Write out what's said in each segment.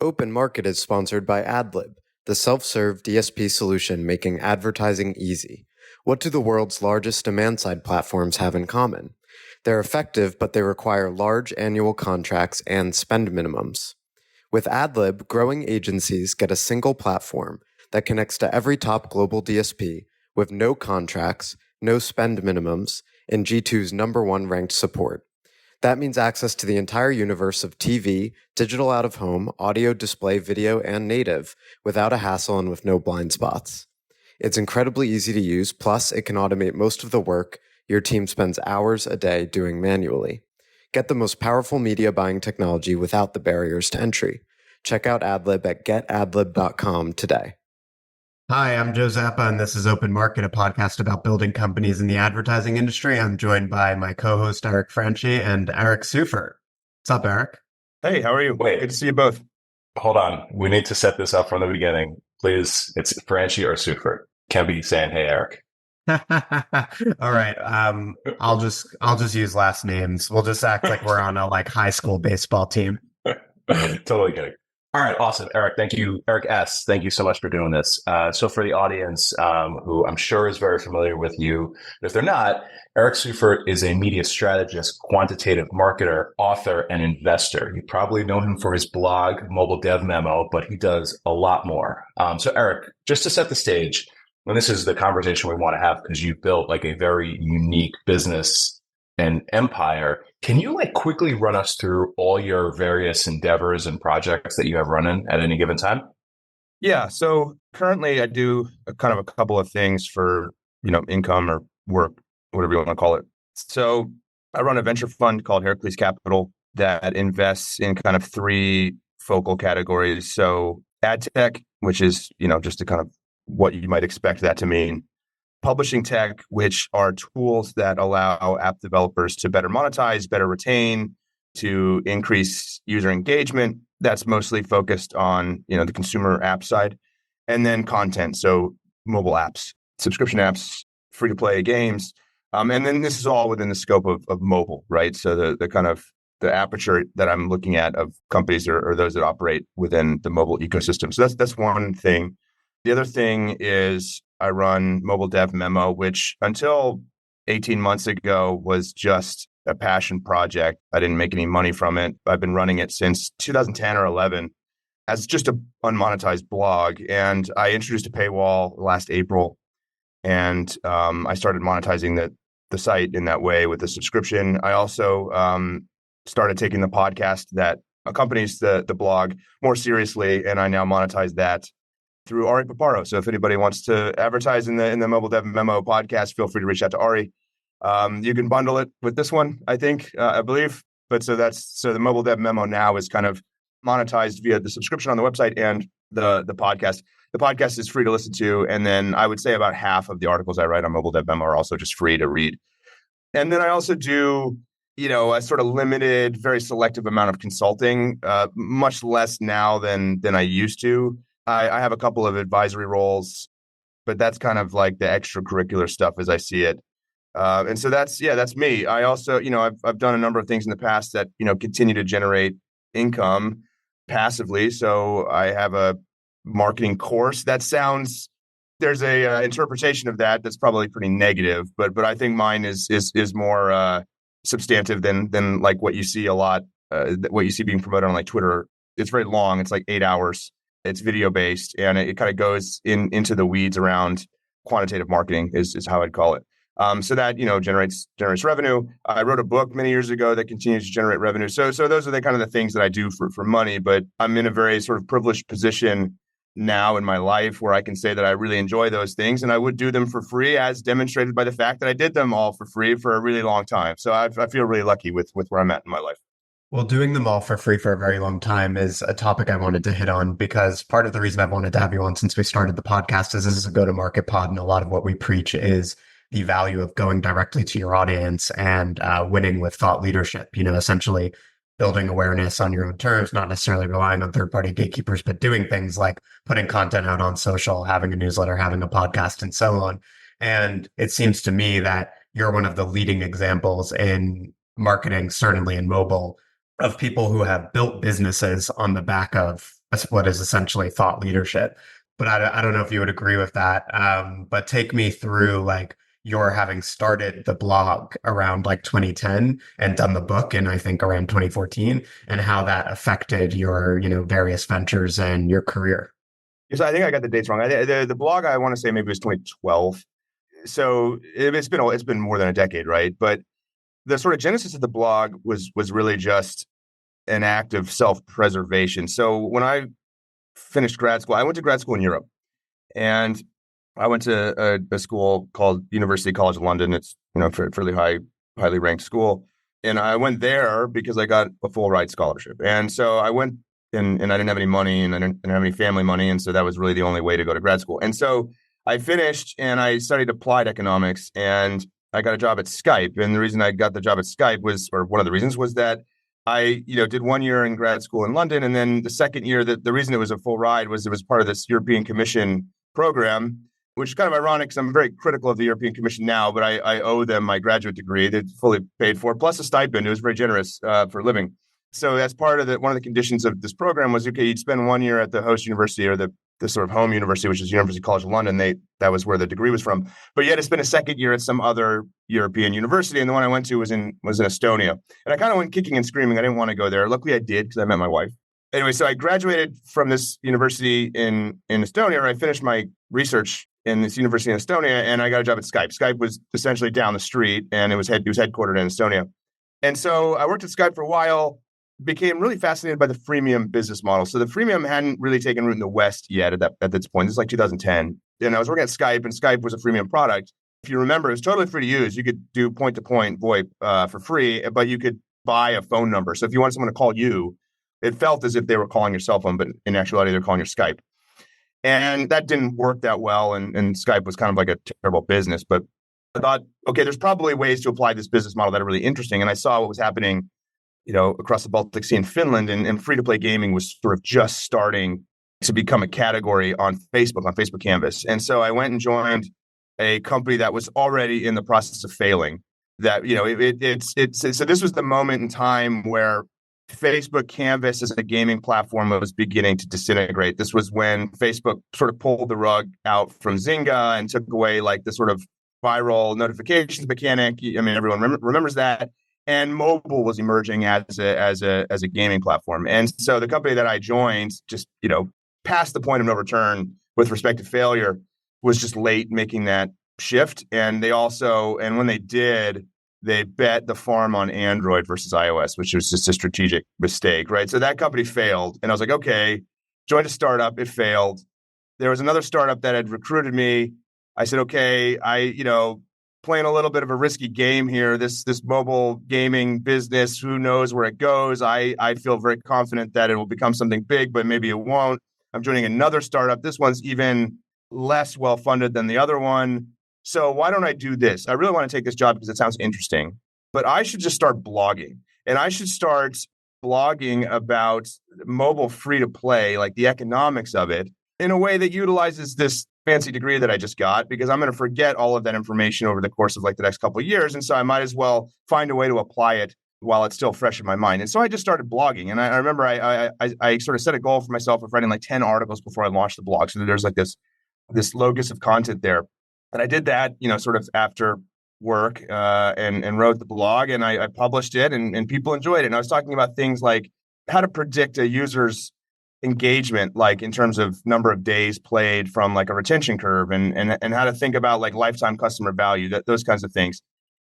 Open Market is sponsored by AdLib, the self-serve DSP solution making advertising easy. What do the world's largest demand-side platforms have in common? They're effective, but they require large annual contracts and spend minimums. With AdLib, growing agencies get a single platform that connects to every top global DSP with no contracts, no spend minimums, and G2's #1 ranked support. That means access to the entire universe of TV, digital out-of-home, audio, display, video, and native without a hassle and with no blind spots. It's incredibly easy to use, plus it can automate most of the work your team spends hours a day doing manually. Get the most powerful media buying technology without the barriers to entry. Check out AdLib at getadlib.com today. Hi, I'm Joe Zappa, and this is Open Market, a podcast about building companies in the advertising industry. I'm joined by my co-host, Eric Franchi, and Eric Seufert. What's up, Eric? Hey, how are you? Wait. Good to see you both. Hold on. We need to set this up from the beginning. Please, it's Franchi or Seufert. Can't be saying, hey, Eric. All right. I'll just use last names. We'll just act like we're on a high school baseball team. Totally kidding. All right, awesome. Eric, thank you. Eric S., thank you so much for doing this. So for the audience, who I'm sure is very familiar with you, if they're not, Eric Seufert is a media strategist, quantitative marketer, author, and investor. You probably know him for his blog, Mobile Dev Memo, but he does a lot more. So Eric, just to set the stage, and this is the conversation we want to have because you've built a very unique business and empire. Can you quickly run us through all your various endeavors and projects that you have running at any given time? Yeah. So currently I do a couple of things for, income or work, whatever you want to call it. So I run a venture fund called Hercules Capital that invests in kind of three focal categories. So ad tech, which is, just a kind of what you might expect that to mean. Publishing tech, which are tools that allow app developers to better monetize, better retain, to increase user engagement. That's mostly focused on, the consumer app side. And then content, so mobile apps, subscription apps, free-to-play games. And then this is all within the scope of mobile, right? So the aperture that I'm looking at of companies are those that operate within the mobile ecosystem. So that's one thing. The other thing is I run Mobile Dev Memo, which until 18 months ago was just a passion project. I didn't make any money from it. I've been running it since 2010 or 11 as just an unmonetized blog. And I introduced a paywall last April. And I started monetizing the site in that way with a subscription. I also started taking the podcast that accompanies the blog more seriously. And I now monetize that through Ari Paparo. So if anybody wants to advertise in the Mobile Dev Memo podcast, feel free to reach out to Ari. You can bundle it with this one, I believe. But so the Mobile Dev Memo now is kind of monetized via the subscription on the website and the podcast. The podcast is free to listen to. And then I would say about half of the articles I write on Mobile Dev Memo are also just free to read. And then I also do, a sort of limited, very selective amount of consulting, much less now than I used to. I have a couple of advisory roles, but that's kind of like the extracurricular stuff as I see it. And so that's me. I also, I've done a number of things in the past that, continue to generate income passively. So I have a marketing course that there's a interpretation of that's probably pretty negative, but I think mine is more substantive than like what you see a lot, what you see being promoted on Twitter. It's very long. It's 8 hours. It's video based, and it kind of goes into the weeds around quantitative marketing is how I'd call it. So that generates revenue. I wrote a book many years ago that continues to generate revenue. So those are the kind of the things that I do for money. But I'm in a very sort of privileged position now in my life where I can say that I really enjoy those things, and I would do them for free, as demonstrated by the fact that I did them all for free for a really long time. So I feel really lucky with where I'm at in my life. Well, doing them all for free for a very long time is a topic I wanted to hit on because part of the reason I've wanted to have you on since we started the podcast is this is a go-to-market pod, and a lot of what we preach is the value of going directly to your audience and winning with thought leadership, essentially building awareness on your own terms, not necessarily relying on third-party gatekeepers, but doing things like putting content out on social, having a newsletter, having a podcast, and so on. And it seems to me that you're one of the leading examples in marketing, certainly in mobile, of people who have built businesses on the back of what is essentially thought leadership. But I don't know if you would agree with that. But take me through like your having started the blog around like 2010 and done the book in I think around 2014 and how that affected your, various ventures and your career. So I think I got the dates wrong. The blog, I want to say maybe it was 2012. So it's been more than a decade, right? But the sort of genesis of the blog was really just an act of self-preservation. So when I finished grad school, I went to grad school in Europe, and I went to a school called University College London. It's fairly highly ranked school, and I went there because I got a full ride scholarship. And so I went, and I didn't have any money, and I didn't have any family money, and so that was really the only way to go to grad school. And so I finished, and I studied applied economics, and I got a job at Skype. And the reason I got the job at Skype was, or one of the reasons was that I, did 1 year in grad school in London. And then the second year, the reason it was a full ride was it was part of this European Commission program, which is kind of ironic because I'm very critical of the European Commission now, but I owe them my graduate degree. They fully paid for, plus a stipend. It was very generous for living. So as part of one of the conditions of this program was, okay, you'd spend 1 year at the host university or the sort of home university, which is University College London. That was where the degree was from. But you had to spend a second year at some other European university. And the one I went to was in Estonia. And I kind of went kicking and screaming. I didn't want to go there. Luckily I did because I met my wife. Anyway, so I graduated from this university in Estonia, or I finished my research in this university in Estonia, and I got a job at Skype. Skype was essentially down the street, and it was headquartered in Estonia. And so I worked at Skype for a while, became really fascinated by the freemium business model. So the freemium hadn't really taken root in the West yet at this point. This is like 2010. And I was working at Skype, and Skype was a freemium product. If you remember, it was totally free to use. You could do point-to-point VoIP for free, but you could buy a phone number. So if you wanted someone to call you, it felt as if they were calling your cell phone, but in actuality, they're calling your Skype. And that didn't work that well. And Skype was kind of like a terrible business. But I thought, okay, there's probably ways to apply this business model that are really interesting. And I saw what was happening across the Baltic Sea in Finland, and free-to-play gaming was sort of just starting to become a category on Facebook Canvas. And so I went and joined a company that was already in the process of failing. That, so this was the moment in time where Facebook Canvas as a gaming platform was beginning to disintegrate. This was when Facebook sort of pulled the rug out from Zynga and took away like the sort of viral notifications mechanic. I mean, everyone remembers that. And mobile was emerging as a gaming platform. And so the company that I joined just, past the point of no return with respect to failure, was just late making that shift. And when they did, they bet the farm on Android versus iOS, which was just a strategic mistake, right? So that company failed. And I was like, okay, joined a startup. It failed. There was another startup that had recruited me. I said, okay, playing a little bit of a risky game here. This mobile gaming business, who knows where it goes? I feel very confident that it will become something big, but maybe it won't. I'm joining another startup. This one's even less well-funded than the other one. So why don't I do this? I really want to take this job because it sounds interesting, but I should just start blogging. And I should start blogging about mobile free-to-play, like the economics of it, in a way that utilizes this fancy degree that I just got, because I'm going to forget all of that information over the course of like the next couple of years. And so I might as well find a way to apply it while it's still fresh in my mind. And so I just started blogging. And I remember I sort of set a goal for myself of writing like 10 articles before I launched the blog. So there's like this locus of content there. And I did that, sort of after work and wrote the blog, and I published it, and people enjoyed it. And I was talking about things like how to predict a user's engagement, like in terms of number of days played from like a retention curve, and how to think about like lifetime customer value, those kinds of things.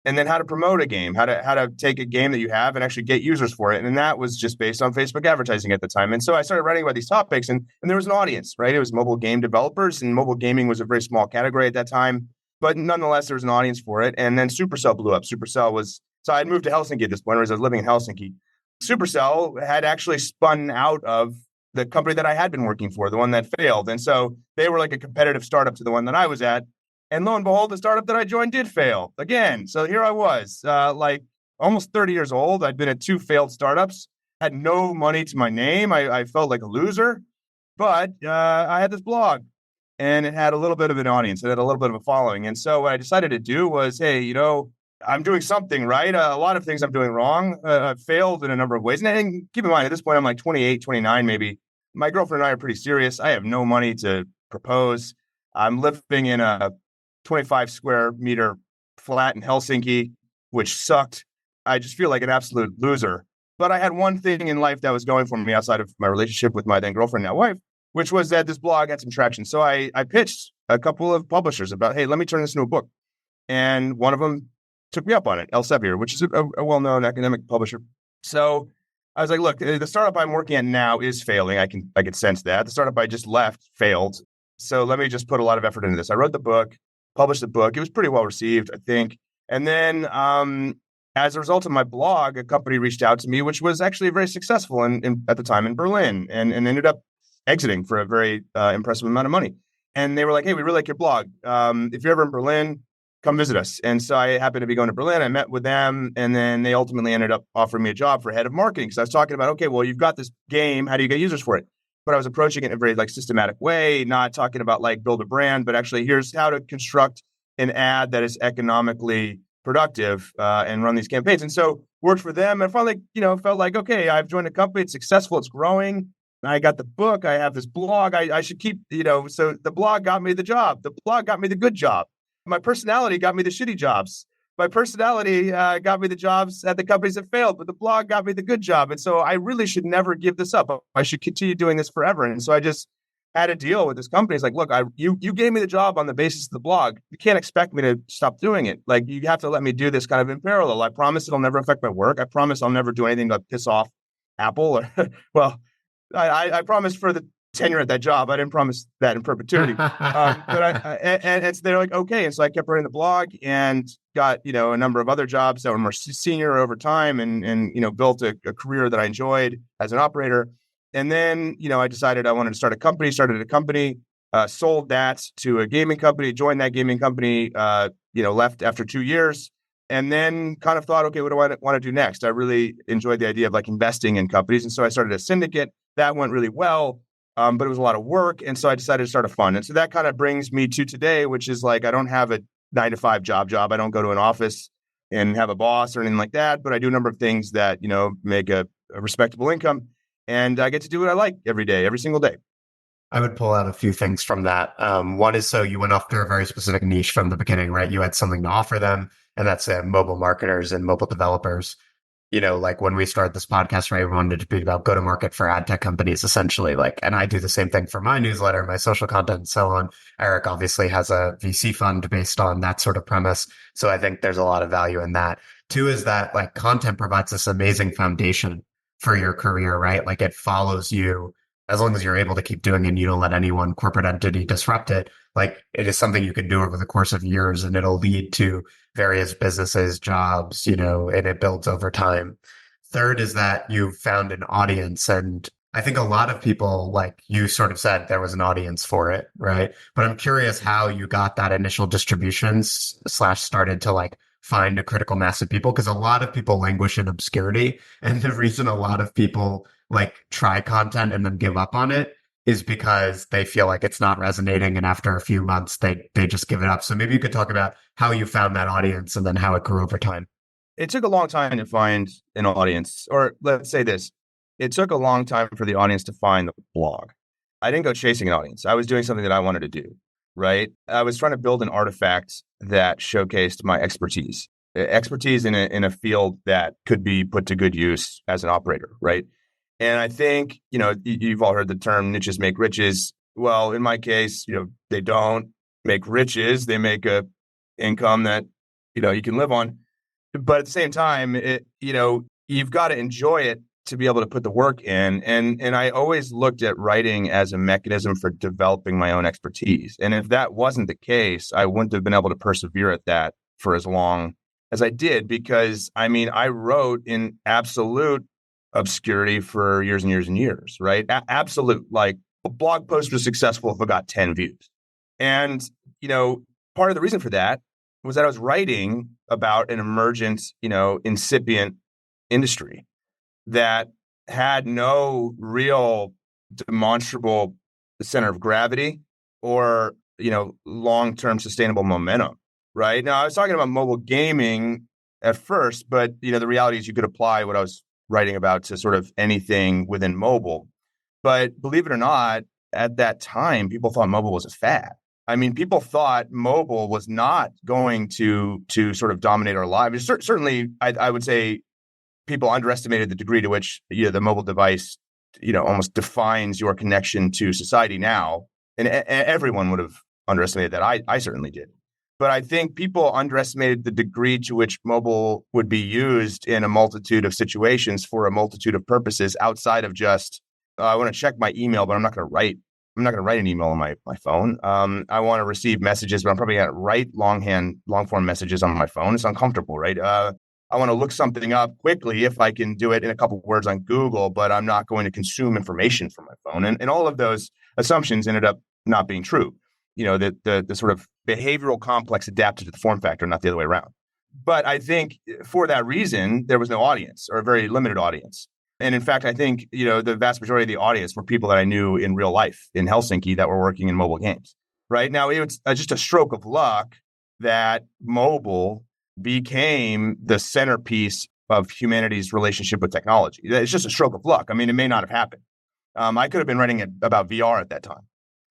And then how to promote a game, how to take a game that you have and actually get users for it. And that was just based on Facebook advertising at the time. And so I started writing about these topics, and there was an audience, right? It was mobile game developers, and mobile gaming was a very small category at that time. But nonetheless, there was an audience for it. And then Supercell blew up. So I had moved to Helsinki at this point, whereas I was living in Helsinki. Supercell had actually spun out of the company that I had been working for, the one that failed. And so they were like a competitive startup to the one that I was at. And lo and behold, the startup that I joined did fail again. So here I was, like almost 30 years old. I'd been at 2 failed startups, had no money to my name. I felt like a loser, but I had this blog, and it had a little bit of an audience. It had a little bit of a following. And so what I decided to do was, hey, I'm doing something right. A lot of things I'm doing wrong. I've failed in a number of ways. And keep in mind, at this point, I'm like 28, 29, maybe. My girlfriend and I are pretty serious. I have no money to propose. I'm living in a 25 square meter flat in Helsinki, which sucked. I just feel like an absolute loser. But I had one thing in life that was going for me outside of my relationship with my then girlfriend, now wife, which was that this blog had some traction. So I pitched a couple of publishers about, hey, let me turn this into a book. And one of them took me up on it, Elsevier, which is a well-known academic publisher. So I was like, look, the startup I'm working at now is failing. I can sense that. The startup I just left failed. So let me just put a lot of effort into this. I wrote the book, published the book. It was pretty well received, I think. And then as a result of my blog, a company reached out to me, which was actually very successful at the time in Berlin and ended up exiting for a very impressive amount of money. And they were like, hey, we really like your blog. If you're ever in Berlin, come visit us. And so I happened to be going to Berlin. I met with them, and then they ultimately ended up offering me a job for head of marketing. So I was talking about, okay, well, you've got this game. How do you get users for it? But I was approaching it in a very systematic way, not talking about build a brand, but actually here's how to construct an ad that is economically productive and run these campaigns. And so worked for them, and finally, felt like, okay, I've joined a company. It's successful. It's growing. I got the book. I have this blog. I should keep, so the blog got me the job. The blog got me the good job. My personality got me the shitty jobs. My personality got me the jobs at the companies that failed, but the blog got me the good job. And so I really should never give this up. I should continue doing this forever. And so I just had a deal with this company. It's like, look, you gave me the job on the basis of the blog. You can't expect me to stop doing it. You have to let me do this kind of in parallel. I promise it'll never affect my work. I promise I'll never do anything to piss off Apple or, well, I promised for the tenure at that job. I didn't promise that in perpetuity. But they're like, okay. And so I kept writing the blog and got, a number of other jobs that were more senior over time and built a career that I enjoyed as an operator. And then, I decided I wanted to start a company, started a company, sold that to a gaming company, joined that gaming company, left after 2 years. And then kind of thought, okay, what do I want to do next? I really enjoyed the idea of investing in companies. And so I started a syndicate. That went really well, but it was a lot of work. And so I decided to start a fund. And so that kind of brings me to today, which is I don't have a 9-to-5 job. I don't go to an office and have a boss or anything like that. But I do a number of things that, make a respectable income. And I get to do what I like every day, every single day. I would pull out a few things from that. One is, so you went after a very specific niche from the beginning, right? You had something to offer them, and that's mobile marketers and mobile developers. When we started this podcast, right, we wanted to be about go-to-market for ad tech companies, essentially. And I do the same thing for my newsletter, my social content, and so on. Eric obviously has a VC fund based on that sort of premise. So I think there's a lot of value in that. Two is that content provides this amazing foundation for your career, right? It follows you as long as you're able to keep doing it and you don't let any one corporate entity disrupt it. It is something you can do over the course of years, and it'll lead to various businesses, jobs, and it builds over time. Third is that you've found an audience. And I think a lot of people, like you sort of said, there was an audience for it, right? But I'm curious how you got that initial distributions / started to find a critical mass of people, because a lot of people languish in obscurity. And the reason a lot of people try content and then give up on it is because they feel like it's not resonating. And after a few months, they just give it up. So maybe you could talk about how you found that audience and then how it grew over time. It took a long time to find an audience, or let's say this, it took a long time for the audience to find the blog. I didn't go chasing an audience. I was doing something that I wanted to do, right? I was trying to build an artifact that showcased my expertise in a field that could be put to good use as an operator, right? And I think, you've all heard the term niches make riches. Well, in my case, they don't make riches. They make a income that, you can live on. But at the same time, you've got to enjoy it to be able to put the work in. And I always looked at writing as a mechanism for developing my own expertise. And if that wasn't the case, I wouldn't have been able to persevere at that for as long as I did, because I wrote in absolute obscurity for years and years and years, right? Absolute. A blog post was successful if it got 10 views. And, part of the reason for that was that I was writing about an emergent, incipient industry that had no real demonstrable center of gravity or, long-term sustainable momentum. right? Now, I was talking about mobile gaming at first, but the reality is you could apply what I was writing about to sort of anything within mobile. But believe it or not, at that time, people thought mobile was a fad. I mean, people thought mobile was not going to sort of dominate our lives. Certainly, I would say people underestimated the degree to which the mobile device, almost defines your connection to society now. And everyone would have underestimated that. I certainly did. But I think people underestimated the degree to which mobile would be used in a multitude of situations for a multitude of purposes outside of just, I want to check my email, but I'm not going to write an email on my phone. I want to receive messages, but I'm probably going to write long form messages on my phone. It's uncomfortable, right? I want to look something up quickly if I can do it in a couple of words on Google, but I'm not going to consume information from my phone. And all of those assumptions ended up not being true. The sort of behavioral complex adapted to the form factor, not the other way around. But I think for that reason, there was no audience, or a very limited audience. And in fact, I think, the vast majority of the audience were people that I knew in real life in Helsinki that were working in mobile games. Right now, it was just a stroke of luck that mobile became the centerpiece of humanity's relationship with technology. It's just a stroke of luck. I mean, it may not have happened. I could have been writing about VR at that time.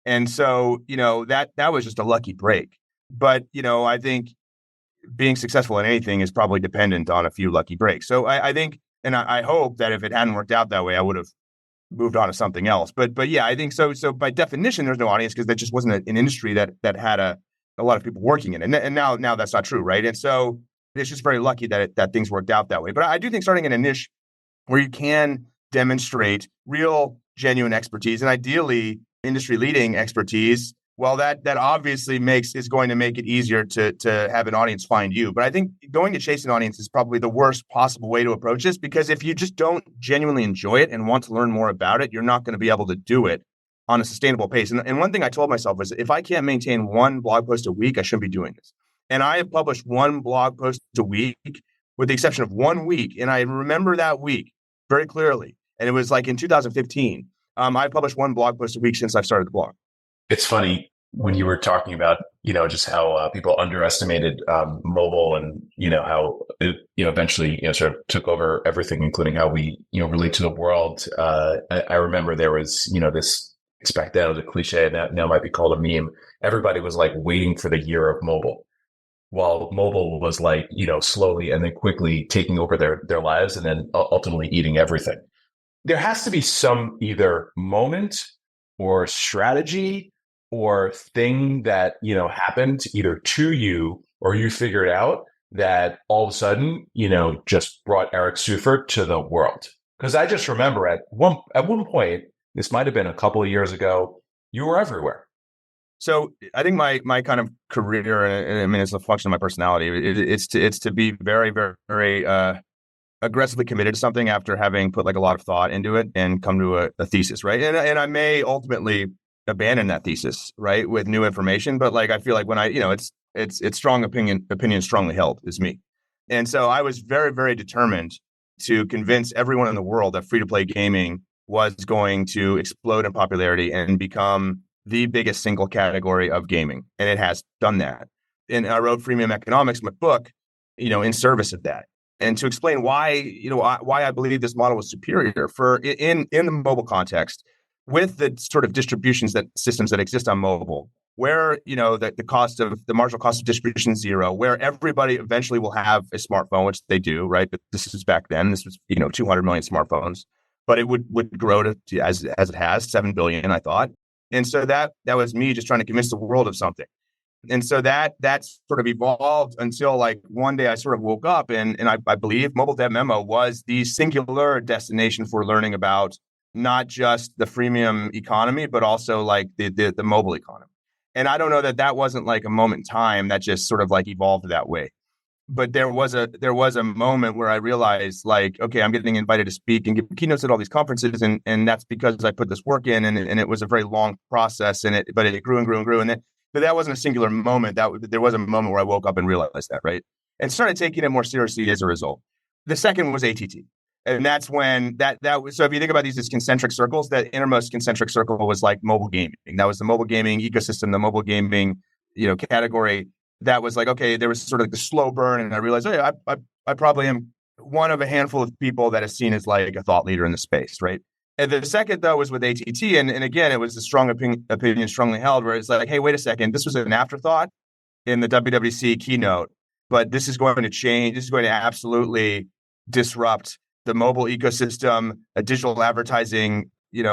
And so, that was just a lucky break. But, I think being successful in anything is probably dependent on a few lucky breaks. So I think, and I hope that if it hadn't worked out that way, I would have moved on to something else. But yeah, I think so. So by definition, there's no audience because that just wasn't an industry that had a lot of people working in it. And now that's not true, right? And so it's just very lucky that things worked out that way. But I do think starting in a niche where you can demonstrate real, genuine expertise, and ideally industry-leading expertise, well, that obviously is going to make it easier to have an audience find you. But I think going to chase an audience is probably the worst possible way to approach this, because if you just don't genuinely enjoy it and want to learn more about it, you're not going to be able to do it on a sustainable pace. And one thing I told myself was, if I can't maintain one blog post a week, I shouldn't be doing this. And I have published one blog post a week, with the exception of 1 week. And I remember that week very clearly. And it was like in 2015. I published one blog post a week since I've started the blog. It's funny when you were talking about, just how people underestimated mobile, and, how it, eventually, sort of took over everything, including how we, relate to the world. I remember there was, this, expect that as a cliche, and that now might be called a meme. Everybody was like waiting for the year of mobile, while mobile was like, slowly and then quickly taking over their lives, and then ultimately eating everything. There has to be some either moment or strategy or thing that, happened either to you or you figured out that all of a sudden, just brought Eric Seufert to the world. Because I just remember at one point, this might have been a couple of years ago, you were everywhere. So I think my kind of career, and I mean, it's a function of my personality. It's to be very, very, very aggressively committed to something after having put like a lot of thought into it and come to a thesis, right? And I may ultimately abandon that thesis, right, with new information. But like, I feel like when it's strong opinion strongly held is me. And so I was very, very determined to convince everyone in the world that free-to-play gaming was going to explode in popularity and become the biggest single category of gaming. And it has done that. And I wrote Freemium Economics, my book, in service of that. And to explain why I believe this model was superior for in the mobile context, with the sort of systems that exist on mobile, where the marginal cost of distribution is zero, where everybody eventually will have a smartphone, which they do, right? But this is back then. This was 200 million smartphones, but it would grow to as it has 7 billion, I thought. And so that was me just trying to convince the world of something. And so that sort of evolved until like one day I sort of woke up and I believe Mobile Dev Memo was the singular destination for learning about not just the freemium economy, but also like the mobile economy. And I don't know that wasn't like a moment in time that just sort of like evolved that way. But there was a moment where I realized like, okay, I'm getting invited to speak and give keynotes at all these conferences. And that's because I put this work in and it was a very long process but it grew and grew and grew. But that wasn't a singular moment. There was a moment where I woke up and realized that, right? And started taking it more seriously as a result. The second was ATT. And that's when that was, so if you think about these as concentric circles, that innermost concentric circle was like mobile gaming. That was the mobile gaming ecosystem, the mobile gaming, category that was like, okay, there was sort of like the slow burn. And I realized, hey, I probably am one of a handful of people that is seen as like a thought leader in the space, right? And the second, though, was with ATT. And again, it was a strong opinion strongly held, where it's like, hey, wait a second, this was an afterthought in the WWDC keynote, but this is going to change. This is going to absolutely disrupt the mobile ecosystem, digital advertising,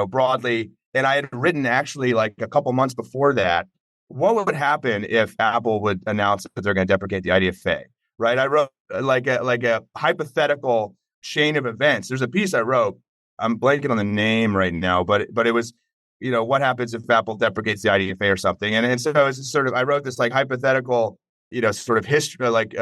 broadly. And I had written actually like a couple months before that, what would happen if Apple would announce that they're going to deprecate the IDFA, right? I wrote like a hypothetical chain of events. There's a piece I wrote. I'm blanking on the name right now, but it was, what happens if Apple deprecates the IDFA or something? And so it was sort of, I wrote this like hypothetical, sort of history, like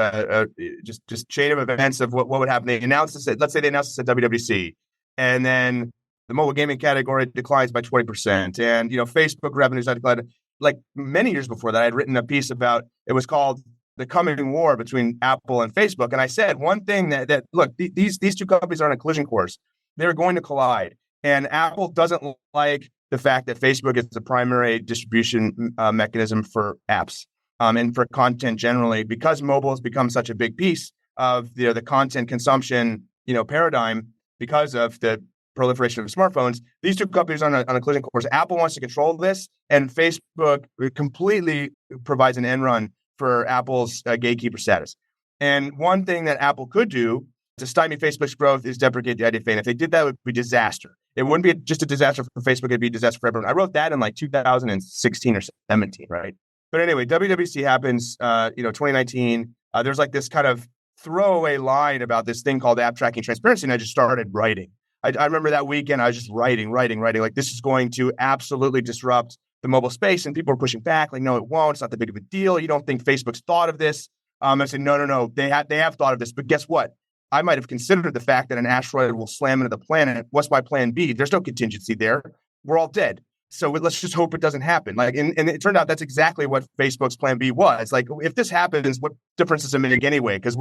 just chain of events of what would happen. They announced this, let's say they announced this at WWDC, and then the mobile gaming category declines by 20%, and Facebook revenues declined. Like many years before that, I had written a piece about, it was called The Coming War Between Apple and Facebook, and I said one thing that look, these two companies are on a collision course. They're going to collide, and Apple doesn't like the fact that Facebook is the primary distribution mechanism for apps. And for content generally, because mobile has become such a big piece of the content consumption, paradigm, because of the proliferation of smartphones, these two companies are on a collision course. Apple wants to control this, and Facebook completely provides an end run for Apple's gatekeeper status. And one thing that Apple could do to stymie Facebook's growth is deprecate the IDFA. And if they did that, it would be disaster. It wouldn't be just a disaster for Facebook, it'd be a disaster for everyone. I wrote that in like 2016 or 17, right? But anyway, WWDC happens, 2019. There's like this kind of throwaway line about this thing called app tracking transparency, and I just started writing. I remember that weekend, I was just writing. Like, this is going to absolutely disrupt the mobile space, and people are pushing back, like, no, it won't. It's not that big of a deal. You don't think Facebook's thought of this? I said, no. They have thought of this, but guess what? I might have considered the fact that an asteroid will slam into the planet. What's my plan B? There's no contingency there. We're all dead. So let's just hope it doesn't happen. Like, and it turned out that's exactly what Facebook's plan B was. Like, if this happens, what difference does it make anyway? Because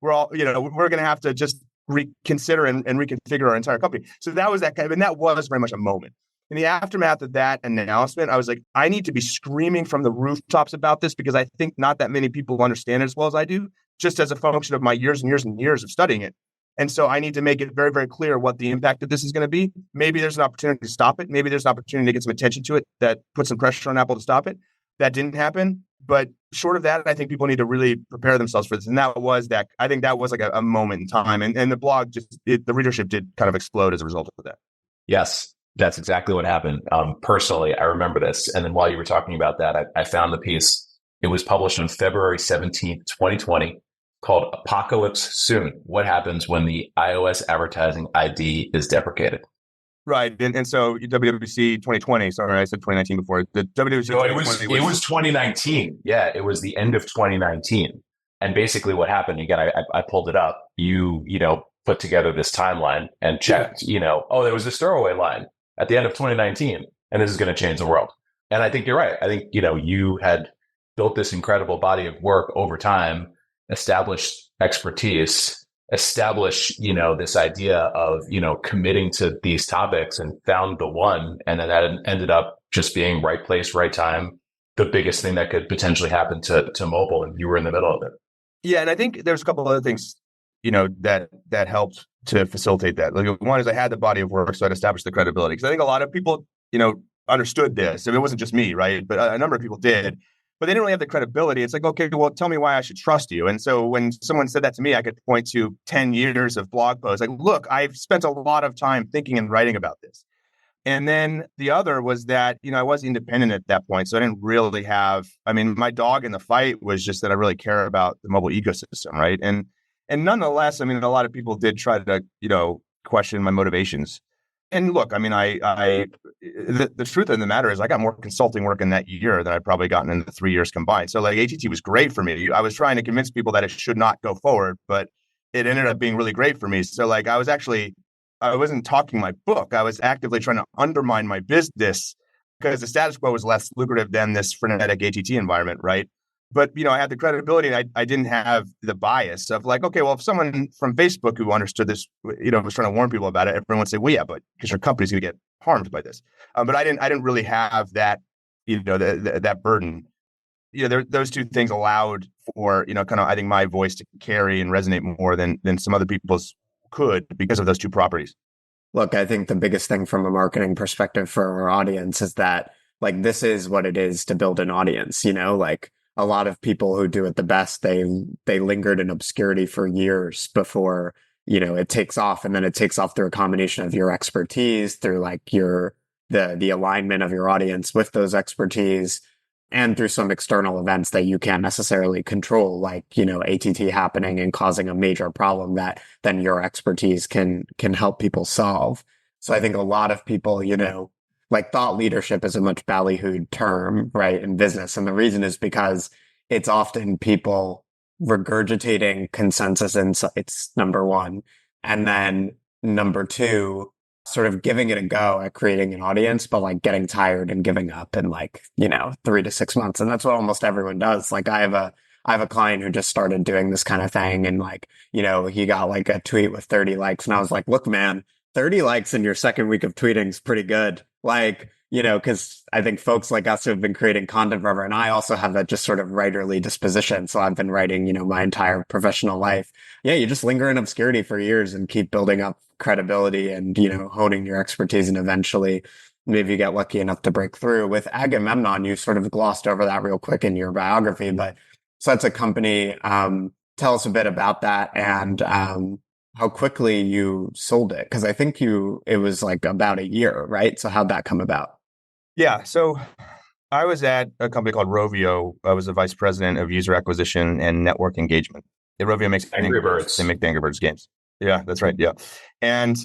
we're all, we're going to have to just reconsider and reconfigure our entire company. So that was that kind of, and that was very much a moment. In the aftermath of that announcement, I was like, I need to be screaming from the rooftops about this, because I think not that many people understand it as well as I do, just as a function of my years and years and years of studying it. And so I need to make it very, very clear what the impact of this is going to be. Maybe there's an opportunity to stop it. Maybe there's an opportunity to get some attention to it that puts some pressure on Apple to stop it. That didn't happen. But short of that, I think people need to really prepare themselves for this. And I think that was like a moment in time. And the blog the readership did kind of explode as a result of that. Yes, that's exactly what happened. Personally, I remember this. And then while you were talking about that, I found the piece. It was published on February 17th, 2020. Called Apocalypse Soon. What happens when the iOS advertising ID is deprecated? Right. And so WWDC 2020, sorry, I said 2019 before. The WWDC no, it was 2019. Yeah, it was the end of 2019. And basically what happened, again, I pulled it up. You put together this timeline and checked, there was this throwaway line at the end of 2019, and this is going to change the world. And I think you're right. I think, you had built this incredible body of work over time, established expertise, establish, this idea of, committing to these topics, and found the one. And then that ended up just being right place, right time, the biggest thing that could potentially happen to mobile. And you were in the middle of it. Yeah. And I think there's a couple other things, that helped to facilitate that. Like, one is I had the body of work, so I'd established the credibility. Because I think a lot of people, understood this. It wasn't just me, right? But a number of people did. But they didn't really have the credibility. It's like, okay, well, tell me why I should trust you. And so when someone said that to me, I could point to 10 years of blog posts. Like, look, I've spent a lot of time thinking and writing about this. And then the other was that, I was independent at that point. So I didn't really have, my dog in the fight was just that I really care about the mobile ecosystem, right? And nonetheless, a lot of people did try to, question my motivations. And look, the truth of the matter is I got more consulting work in that year than I'd probably gotten in the 3 years combined. So like ATT was great for me. I was trying to convince people that it should not go forward, but it ended up being really great for me. So like I wasn't talking my book. I was actively trying to undermine my business because the status quo was less lucrative than this frenetic ATT environment, right? But, I had the credibility, and I didn't have the bias of like, okay, well, if someone from Facebook who understood this, was trying to warn people about it, everyone would say, well, yeah, but because your company's going to get harmed by this. But I didn't really have that, that burden. those two things allowed for, kind of, I think, my voice to carry and resonate more than some other people's could because of those two properties. Look, I think the biggest thing from a marketing perspective for our audience is that like this is what it is to build an audience, like a lot of people who do it the best, they lingered in obscurity for years before, it takes off, and then it takes off through a combination of your expertise, through like the alignment of your audience with those expertise, and through some external events that you can't necessarily control, like, ATT happening and causing a major problem that then your expertise can help people solve. So I think a lot of people, like thought leadership is a much ballyhooed term, right, in business. And the reason is because it's often people regurgitating consensus insights, number one. And then number two, sort of giving it a go at creating an audience, but like getting tired and giving up in like, 3 to 6 months. And that's what almost everyone does. Like I have a client who just started doing this kind of thing. And like, he got like a tweet with 30 likes. And I was like, look, man, 30 likes in your second week of tweeting is pretty good. Like, because I think folks like us who have been creating content forever, and I also have that just sort of writerly disposition. So I've been writing, my entire professional life. Yeah, you just linger in obscurity for years and keep building up credibility and, honing your expertise, and eventually maybe you get lucky enough to break through. With Agamemnon, you sort of glossed over that real quick in your biography, but so that's a company. Tell us a bit about that and how quickly you sold it. Because I think it was like about a year, right? So how'd that come about? Yeah. So I was at a company called Rovio. I was the vice president of user acquisition and network engagement. Rovio makes Angry Birds. They make the Angry Birds games. Yeah, that's right. Yeah. And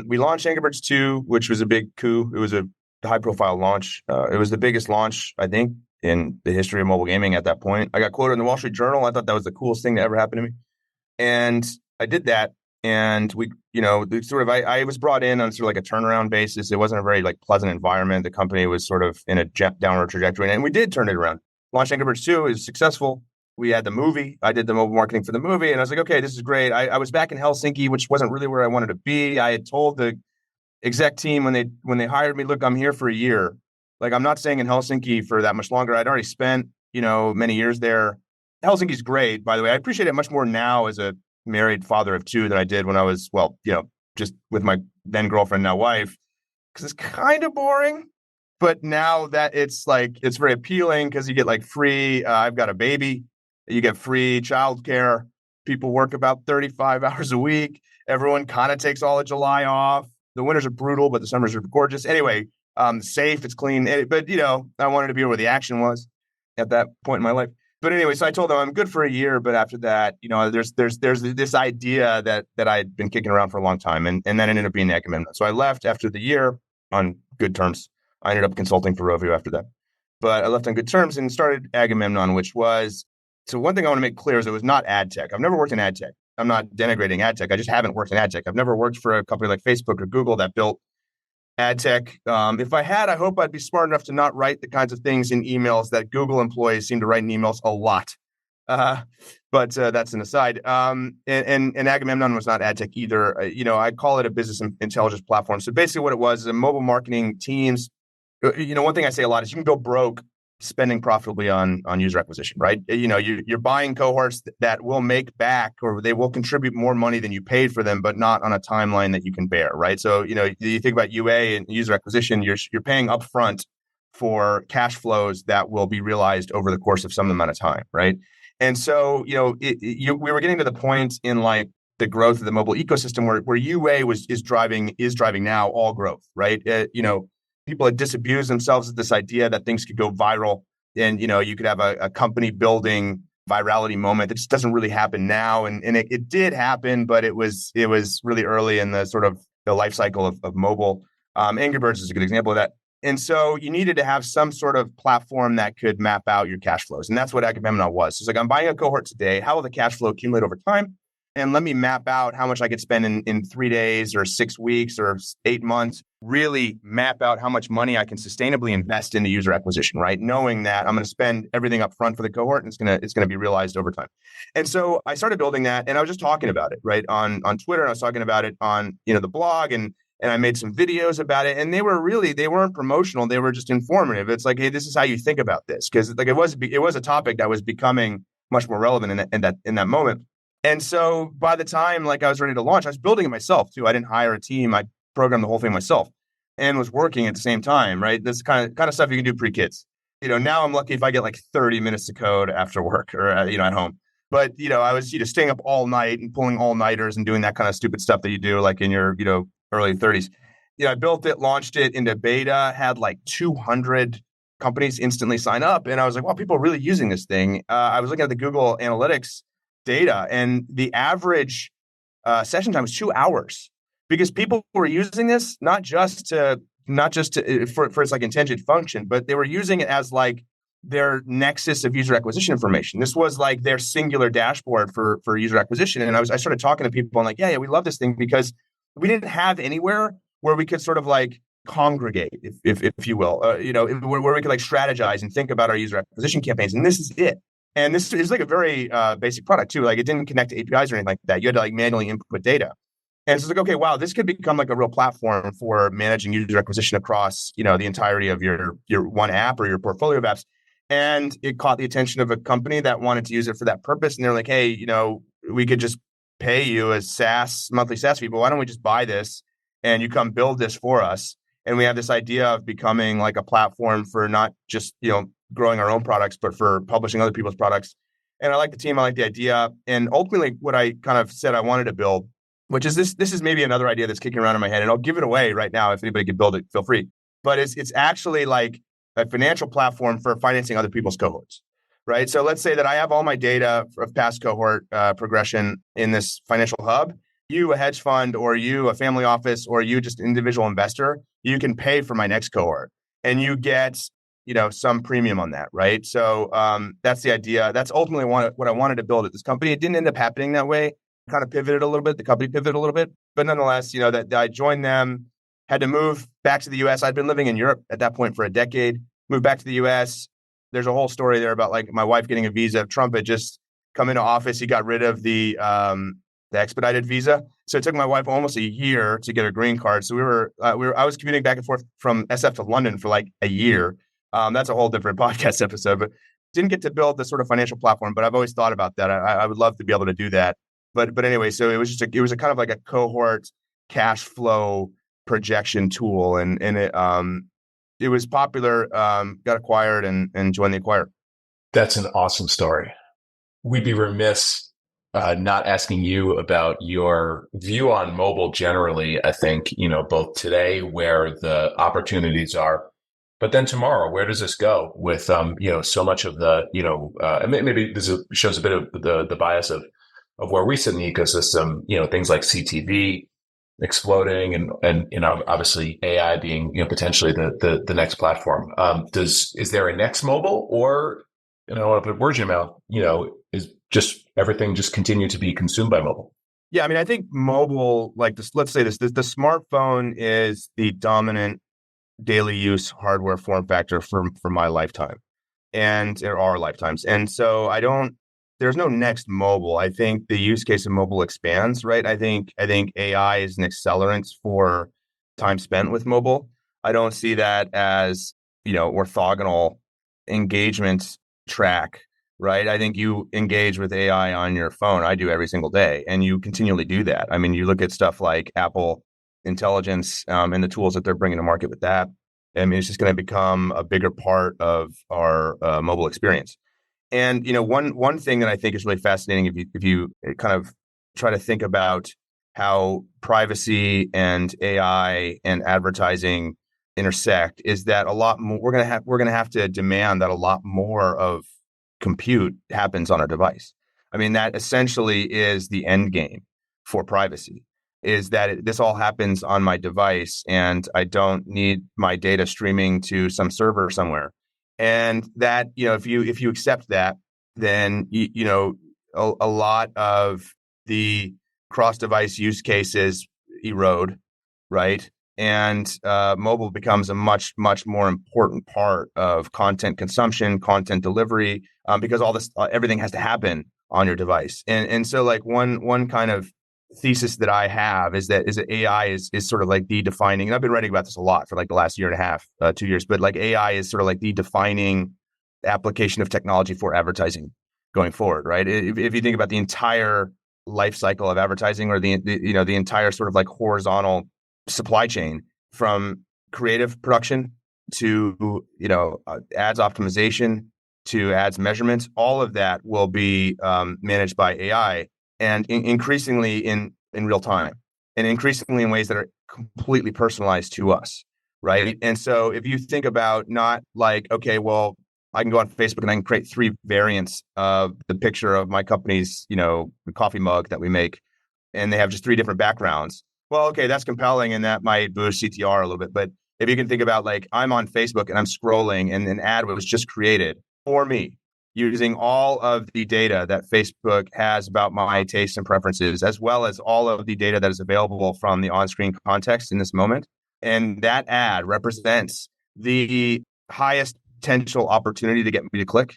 we launched Angry Birds 2, which was a big coup. It was a high-profile launch. It was the biggest launch, I think, in the history of mobile gaming at that point. I got quoted in the Wall Street Journal. I thought that was the coolest thing that ever happened to me. And I did that. And we, I was brought in on sort of like a turnaround basis. It wasn't a very like pleasant environment. The company was sort of in a downward trajectory, and we did turn it around. Launched Angry Birds 2. It was successful. We had the movie. I did the mobile marketing for the movie, and I was like, okay, this is great. I was back in Helsinki, which wasn't really where I wanted to be. I had told the exec team when they hired me, look, I'm here for a year. Like, I'm not staying in Helsinki for that much longer. I'd already spent, many years there. Helsinki's great, by the way. I appreciate it much more now as a married father of two than I did when I was, just with my then girlfriend, now wife, because it's kind of boring. But now that it's very appealing because you get like free, I've got a baby, you get free childcare. People work about 35 hours a week. Everyone kind of takes all of July off. The winters are brutal, but the summers are gorgeous. Anyway, safe, it's clean. But, I wanted to be where the action was at that point in my life. But anyway, so I told them I'm good for a year, but after that, there's this idea that I had been kicking around for a long time, and that ended up being Agamemnon. So I left after the year on good terms. I ended up consulting for Rovio after that, but I left on good terms and started Agamemnon, which was, so one thing I want to make clear is it was not ad tech. I've never worked in ad tech. I'm not denigrating ad tech. I just haven't worked in ad tech. I've never worked for a company like Facebook or Google that built ad tech. If I had, I hope I'd be smart enough to not write the kinds of things in emails that Google employees seem to write in emails a lot. But that's an aside. And Agamemnon was not ad tech either. I call it a business intelligence platform. So basically what it was is a mobile marketing teams. One thing I say a lot is you can go broke spending profitably on user acquisition, right? You're buying cohorts that will make back, or they will contribute more money than you paid for them, but not on a timeline that you can bear, right? So, you think about UA and user acquisition, you're paying upfront for cash flows that will be realized over the course of some amount of time, right? And so, we were getting to the point in like the growth of the mobile ecosystem where UA is driving now all growth, right? People had disabused themselves of this idea that things could go viral, and you could have a company building virality moment that just doesn't really happen now, and it did happen, but it was really early in the sort of the life cycle of mobile. Angry Birds is a good example of that. And so you needed to have some sort of platform that could map out your cash flows, and that's what Agamemnon was. So it's like, I'm buying a cohort today. How will the cash flow accumulate over time? And let me map out how much I could spend in 3 days or 6 weeks or 8 months, really map out how much money I can sustainably invest into user acquisition, right? Knowing that I'm going to spend everything up front for the cohort and it's going to be realized over time. And so I started building that, and I was just talking about it, right? On Twitter, and I was talking about it on, the blog, and and I made some videos about it. And they weren't promotional. They were just informative. It's like, hey, this is how you think about this. Because like it was a topic that was becoming much more relevant in that moment. And so by the time like I was ready to launch, I was building it myself too. I didn't hire a team. I programmed the whole thing myself and was working at the same time, right? This kind of stuff you can do pre-kids. Now I'm lucky if I get like 30 minutes to code after work or, at home. But, I was, staying up all night and pulling all-nighters and doing that kind of stupid stuff that you do like in your, early 30s. I built it, launched it into beta, had like 200 companies instantly sign up. And I was like, wow, people are really using this thing. I was looking at the Google Analytics data, and the average session time was 2 hours because people were using this not just for its like intended function, but they were using it as like their nexus of user acquisition information. This was like their singular dashboard for user acquisition. And I started talking to people and like, yeah, we love this thing because we didn't have anywhere where we could sort of like congregate, if you will, where we could like strategize and think about our user acquisition campaigns. And this is it. And this is like a very basic product too. Like it didn't connect to APIs or anything like that. You had to like manually input data. And so it's like, okay, wow, this could become like a real platform for managing user acquisition across, the entirety of your one app or your portfolio of apps. And it caught the attention of a company that wanted to use it for that purpose. And they're like, hey, we could just pay you as monthly SaaS people. Why don't we just buy this and you come build this for us? And we have this idea of becoming like a platform for not just, growing our own products, but for publishing other people's products. And I like the team. I like the idea. And ultimately what I kind of said I wanted to build, which is this is maybe another idea that's kicking around in my head. And I'll give it away right now. If anybody could build it, feel free. But it's actually like a financial platform for financing other people's cohorts, right? So let's say that I have all my data of past cohort progression in this financial hub. You, a hedge fund, or you, a family office, or you, just an individual investor, you can pay for my next cohort and you get, some premium on that, right? So that's the idea. That's ultimately what I wanted to build at this company. It didn't end up happening that way. Kind of pivoted a little bit. The company pivoted a little bit. But nonetheless, that I joined them, had to move back to the US. I'd been living in Europe at that point for a decade, moved back to the US. There's a whole story there about like my wife getting a visa. Trump had just come into office. He got rid of the expedited visa. So it took my wife almost a year to get her green card. So I was commuting back and forth from SF to London for like a year. That's a whole different podcast episode, but didn't get to build the sort of financial platform, but I've always thought about that. I would love to be able to do that. But anyway, so it was a kind of like a cohort cash flow projection tool. And it was popular, got acquired and joined the acquirer. That's an awesome story. We'd be remiss not asking you about your view on mobile generally. I think, both today where the opportunities are, but then tomorrow, where does this go with, so much of the, maybe this shows a bit of the bias of where we sit in the ecosystem, things like CTV exploding and obviously AI being, potentially the next platform. Is there a next mobile, or, I don't want to put words in your mouth, is just everything just continue to be consumed by mobile? Yeah, I mean, I think mobile, like this, let's say the smartphone is the dominant daily use hardware form factor for my lifetime and there are lifetimes. And so there's no next mobile. I think the use case of mobile expands, right? I think AI is an accelerant for time spent with mobile. I don't see that as, orthogonal engagement track, right? I think you engage with AI on your phone. I do every single day, and you continually do that. I mean, you look at stuff like Apple Intelligence and the tools that they're bringing to market with that. I mean, it's just going to become a bigger part of our mobile experience. And one thing that I think is really fascinating, if you kind of try to think about how privacy and AI and advertising intersect, is that a lot more we're going to have to demand that a lot more of compute happens on our device. I mean, that essentially is the end game for privacy. Is that this all happens on my device and I don't need my data streaming to some server somewhere. And that, if you accept that, then, a lot of the cross-device use cases erode, right? And mobile becomes a much, much more important part of content consumption, content delivery, because all this, everything has to happen on your device. And so like one kind of thesis that I have is that AI is sort of like the defining, and I've been writing about this a lot for like the last year and a half, 2 years, but like AI is sort of like the defining application of technology for advertising going forward, right? If you think about the entire life cycle of advertising, or the entire sort of like horizontal supply chain, from creative production to ads optimization to ads measurements, all of that will be managed by AI, and increasingly in real time, and increasingly in ways that are completely personalized to us, right? And so if you think about not like, okay, well, I can go on Facebook and I can create 3 variants of the picture of my company's, the coffee mug that we make, and they have just 3 different backgrounds. Well, okay, that's compelling, and that might boost CTR a little bit. But if you can think about, like, I'm on Facebook and I'm scrolling, and an ad was just created for me using all of the data that Facebook has about my tastes and preferences, as well as all of the data that is available from the on-screen context in this moment. And that ad represents the highest potential opportunity to get me to click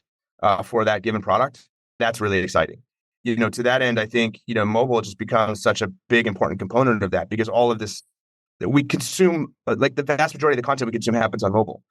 for that given product. That's really exciting. To that end, I think, mobile just becomes such a big, important component of that, because all of this that we consume, like the vast majority of the content we consume happens on mobile.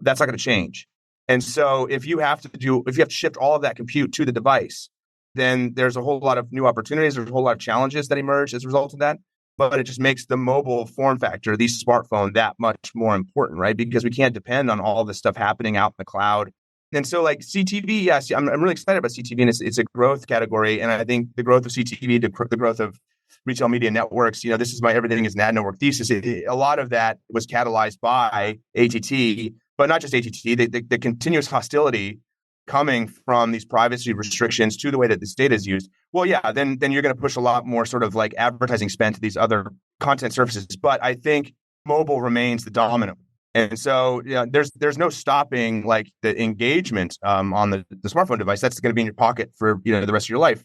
That's not going to change. And so if you have to shift all of that compute to the device, then there's a whole lot of new opportunities. There's a whole lot of challenges that emerge as a result of that. But it just makes the mobile form factor, the smartphone, that much more important, right? Because we can't depend on all this stuff happening out in the cloud. And so, like, CTV, yes, I'm really excited about CTV, and it's a growth category. And I think the growth of CTV, the growth of retail media networks, this is my everything is an ad network thesis. A lot of that was catalyzed by ATT, but not just ATT, the continuous hostility coming from these privacy restrictions to the way that this data is used. Well, yeah, then you're going to push a lot more sort of like advertising spend to these other content surfaces. But I think mobile remains the dominant. And so there's no stopping like the engagement on the smartphone device. That's going to be in your pocket for the rest of your life.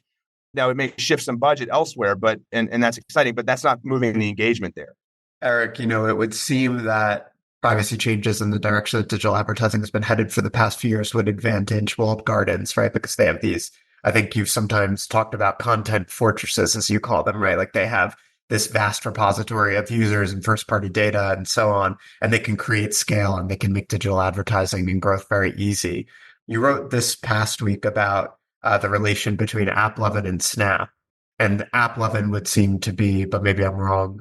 Now, it may shift some budget elsewhere, but and that's exciting, but that's not moving the engagement there. Eric, it would seem that privacy changes in the direction that digital advertising has been headed for the past few years would advantage walled gardens, right? Because they have these, I think you've sometimes talked about content fortresses, as you call them, right? Like they have this vast repository of users and first-party data and so on, and they can create scale and they can make digital advertising and growth very easy. You wrote this past week about the relation between AppLovin and Snap, and AppLovin would seem to be, but maybe I'm wrong,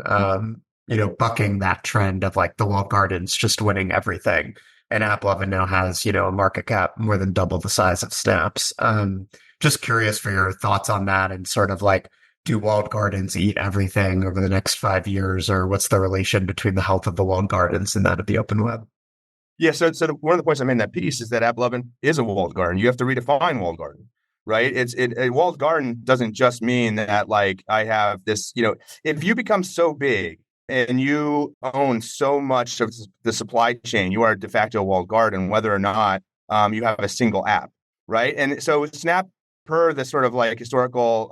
bucking that trend of like the walled gardens just winning everything. And AppLovin now has, a market cap more than double the size of Snap's. Just curious for your thoughts on that, and sort of like, do walled gardens eat everything over the next 5 years, or what's the relation between the health of the walled gardens and that of the open web? Yeah, so one of the points I made in that piece is that AppLovin is a walled garden. You have to redefine walled garden, right? A walled garden doesn't just mean that like I have this, if you become so big and you own so much of the supply chain, you are de facto walled garden, whether or not you have a single app, right? And so Snap, per the sort of like historical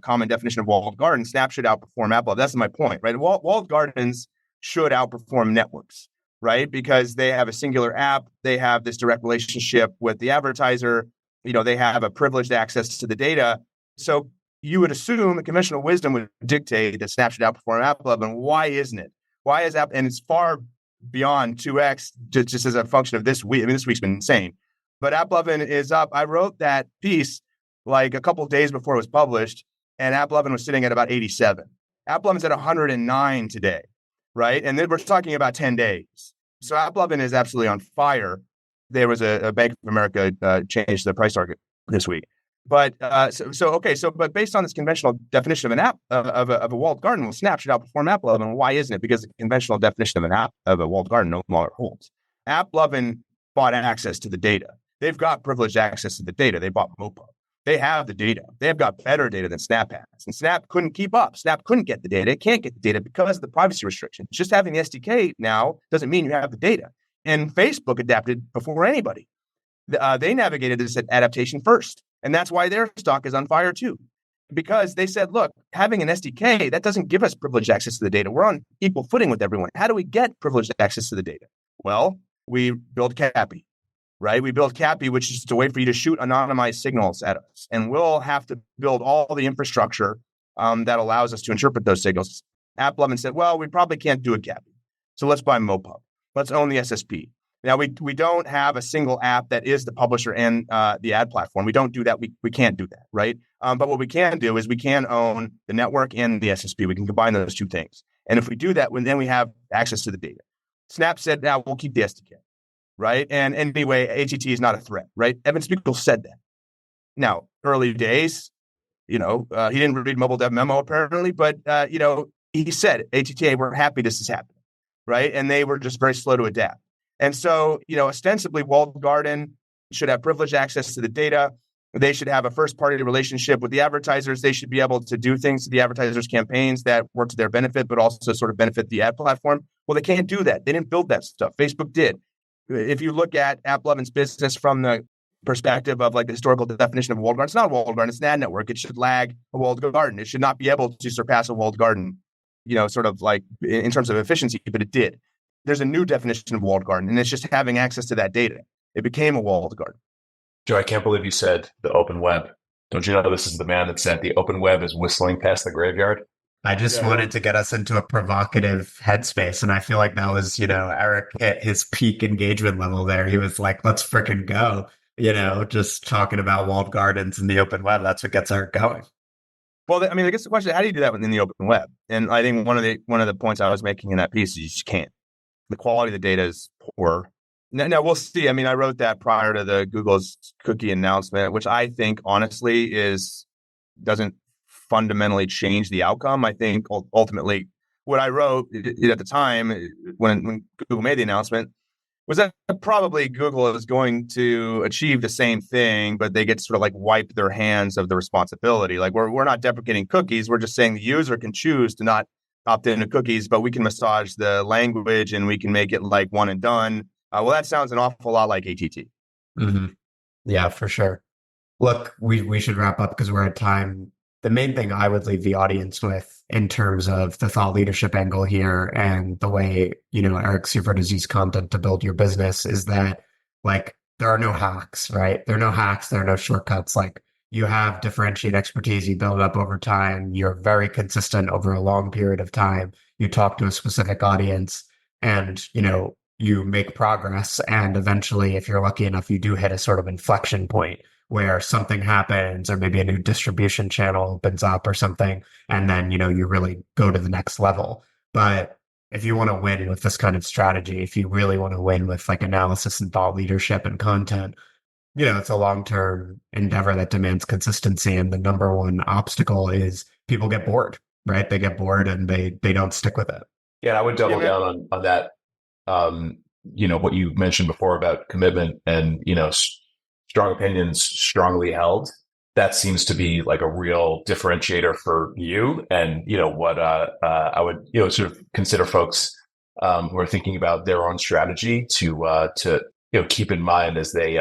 common definition of walled garden, Snap should outperform Apple. That's my point, right? Walled gardens should outperform networks, right? Because they have a singular app. They have this direct relationship with the advertiser. They have a privileged access to the data. So you would assume the conventional wisdom would dictate that Snap should outperform AppLovin. Why isn't it? Why is App? And it's far beyond 2x just as a function of this week. I mean, this week's been insane. But AppLovin is up. I wrote that piece like a couple of days before it was published, and AppLovin was sitting at about 87. AppLovin's at 109 today, right? And then we're talking about 10 days. So AppLovin is absolutely on fire. There was a Bank of America change the price target this week. But but based on this conventional definition of an app of a walled garden, well, Snap should outperform AppLovin. Why isn't it? Because the conventional definition of an app of a walled garden no longer holds. AppLovin bought access to the data. They've got privileged access to the data. They bought MoPub. They have the data. They have got better data than Snap has. And Snap couldn't keep up. Snap couldn't get the data. It can't get the data because of the privacy restrictions. Just having the SDK now doesn't mean you have the data. And Facebook adapted before anybody. They navigated this adaptation first. And that's why their stock is on fire too. Because they said, look, having an SDK, that doesn't give us privileged access to the data. We're on equal footing with everyone. How do we get privileged access to the data? Well, we build CAPI. Right? We build CAPI, which is just a way for you to shoot anonymized signals at us. And we'll have to build all the infrastructure that allows us to interpret those signals. AppLovin said, well, we probably can't do it gapping. So let's buy MoPub. Let's own the SSP. Now, we don't have a single app that is the publisher and the ad platform. We don't do that. We can't do that, right? But what we can do is we can own the network and the SSP. We can combine those two things. And if we do that, then we have access to the data. Snap said, now we'll keep the SDK, right? And anyway, ATT is not a threat, right? Evan Spiegel said that. Now, early days, he didn't read Mobile Dev Memo apparently, but, he said, ATTA, we're happy this is happening, right? And they were just very slow to adapt. And so, ostensibly, walled garden should have privileged access to the data. They should have a first-party relationship with the advertisers. They should be able to do things to the advertisers' campaigns that work to their benefit, but also sort of benefit the ad platform. Well, they can't do that. They didn't build that stuff. Facebook did. If you look at AppLovin's business from the perspective of like the historical definition of a walled garden, it's not a walled garden. It's an ad network. It should lag a walled garden. It should not be able to surpass a walled garden, sort of like in terms of efficiency, but it did. There's a new definition of walled garden, and it's just having access to that data. It became a walled garden. Joe, I can't believe you said the open web. Don't you know this is the man that said the open web is whistling past the graveyard? I just wanted to get us into a provocative headspace. And I feel like that was, Eric hit his peak engagement level there. He was like, let's fricking go, just talking about walled gardens and the open web. That's what gets Eric going. Well, I guess the question is, how do you do that within the open web? And I think one of the points I was making in that piece is you just can't. The quality of the data is poor. Now we'll see. I wrote that prior to the Google's cookie announcement, which I think honestly doesn't fundamentally change the outcome. I think ultimately what I wrote at the time when Google made the announcement was that probably Google is going to achieve the same thing, but they get to sort of like wipe their hands of the responsibility. Like we're not deprecating cookies. We're just saying the user can choose to not opt into cookies, but we can massage the language and we can make it like one and done. Well, that sounds an awful lot like ATT. Mm-hmm. Yeah, for sure. Look, we should wrap up because we're at time. The main thing I would leave the audience with in terms of the thought leadership angle here and the way, Eric Seufert has used content to build your business is that like there are no hacks, right? There are no hacks. There are no shortcuts. Like you have differentiated expertise, you build up over time. You're very consistent over a long period of time. You talk to a specific audience and, you make progress. And eventually, if you're lucky enough, you do hit a sort of inflection point where something happens or maybe a new distribution channel opens up or something. And then, you really go to the next level. But if you want to win with this kind of strategy, if you really want to win with like analysis and thought leadership and content, it's a long-term endeavor that demands consistency. And the number one obstacle is people get bored, right? They get bored and they don't stick with it. Yeah, I would double down on that. What you mentioned before about commitment and, strong opinions strongly held. That seems to be like a real differentiator for you. And, what I would, sort of consider folks who are thinking about their own strategy to keep in mind as they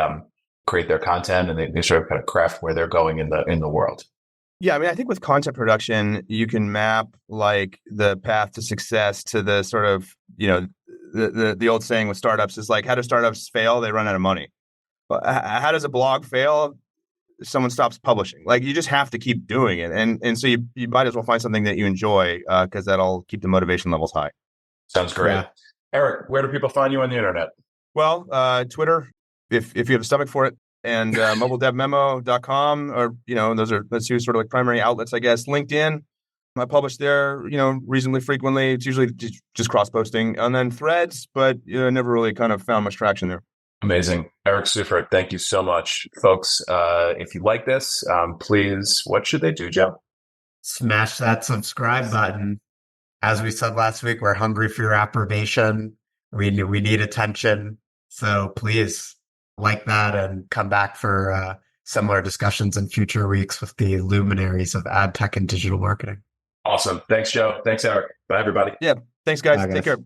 create their content and they sort of kind of craft where they're going in the world. Yeah, I think with content production, you can map like the path to success to the sort of, the old saying with startups is like, how do startups fail? They run out of money. But how does a blog fail? Someone stops publishing. Like you just have to keep doing it. And so you might as well find something that you enjoy because that'll keep the motivation levels high. Sounds great. Yeah. Eric, where do people find you on the internet? Well, Twitter, if you have a stomach for it, and mobiledevmemo.com, or, those are the two sort of like primary outlets, I guess. LinkedIn, I publish there, reasonably frequently. It's usually just cross-posting. And then Threads, but I never really kind of found much traction there. Amazing. Eric Seufert, thank you so much. Folks, if you like this, please, what should they do, Joe? Smash that subscribe button. As we said last week, we're hungry for your approbation. We need attention. So please like that and come back for similar discussions in future weeks with the luminaries of ad tech and digital marketing. Awesome. Thanks, Joe. Thanks, Eric. Bye, everybody. Yeah. Thanks, guys. Bye, guys. Take care.